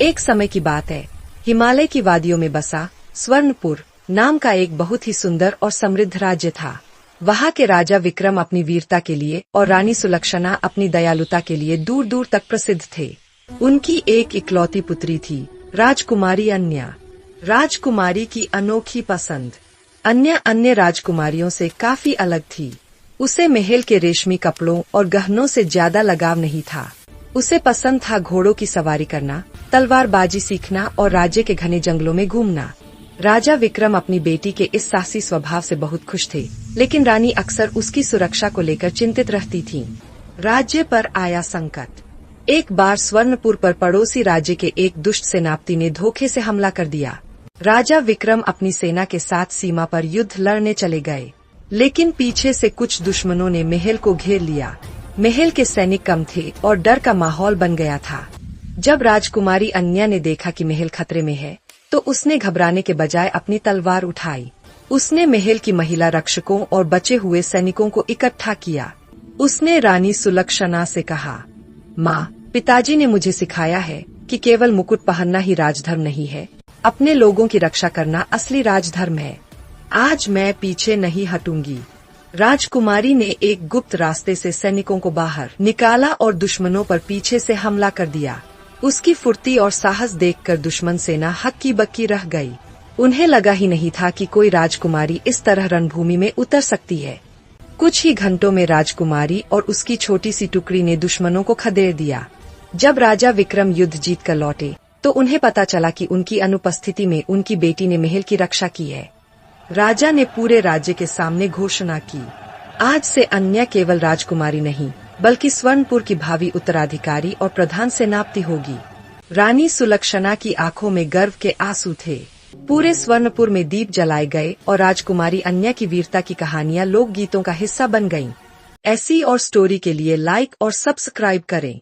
एक समय की बात है, हिमालय की वादियों में बसा स्वर्णपुर नाम का एक बहुत ही सुंदर और समृद्ध राज्य था। वहाँ के राजा विक्रम अपनी वीरता के लिए और रानी सुलक्षणा अपनी दयालुता के लिए दूर दूर तक प्रसिद्ध थे। उनकी एक इकलौती पुत्री थी, राजकुमारी अन्या। राजकुमारी की अनोखी पसंद अन्या अन्य राजकुमारियों से काफी अलग थी। उसे महल के रेशमी कपड़ों और गहनों से ज्यादा लगाव नहीं था। उसे पसंद था घोड़ों की सवारी करना, तलवारबाजी सीखना और राज्य के घने जंगलों में घूमना। राजा विक्रम अपनी बेटी के इस साहसी स्वभाव से बहुत खुश थे, लेकिन रानी अक्सर उसकी सुरक्षा को लेकर चिंतित रहती थीं। राज्य पर आया संकट। एक बार स्वर्णपुर पर पड़ोसी राज्य के एक दुष्ट सेनापति ने धोखे से हमला कर दिया। राजा विक्रम अपनी सेना के साथ सीमा पर युद्ध लड़ने चले गए, लेकिन पीछे से कुछ दुश्मनों ने महल को घेर लिया। महल के सैनिक कम थे और डर का माहौल बन गया था। जब राजकुमारी अन्या ने देखा कि महल खतरे में है, तो उसने घबराने के बजाय अपनी तलवार उठाई। उसने महल की महिला रक्षकों और बचे हुए सैनिकों को इकट्ठा किया। उसने रानी सुलक्षणा से कहा, माँ, पिताजी ने मुझे सिखाया है कि केवल मुकुट पहनना ही राजधर्म नहीं है, अपने लोगों की रक्षा करना असली राजधर्म है। आज मैं पीछे नहीं हटूंगी। राजकुमारी ने एक गुप्त रास्ते से सैनिकों को बाहर निकाला और दुश्मनों पर पीछे से हमला कर दिया। उसकी फुर्ती और साहस देखकर दुश्मन सेना हक्की बक्की रह गई। उन्हें लगा ही नहीं था कि कोई राजकुमारी इस तरह रणभूमि में उतर सकती है। कुछ ही घंटों में राजकुमारी और उसकी छोटी सी टुकड़ी ने दुश्मनों को खदेड़ दिया। जब राजा विक्रम युद्ध जीत कर लौटे, तो उन्हें पता चला कि उनकी अनुपस्थिति में उनकी बेटी ने महल की रक्षा की है। राजा ने पूरे राज्य के सामने घोषणा की, आज से अन्या केवल राजकुमारी नहीं, बल्कि स्वर्णपुर की भावी उत्तराधिकारी और प्रधान सेनापति होगी। रानी सुलक्षणा की आंखों में गर्व के आंसू थे। पूरे स्वर्णपुर में दीप जलाए गए और राजकुमारी अन्या की वीरता की कहानियां लोक गीतों का हिस्सा बन गईं। ऐसी और स्टोरी के लिए लाइक और सब्सक्राइब करें।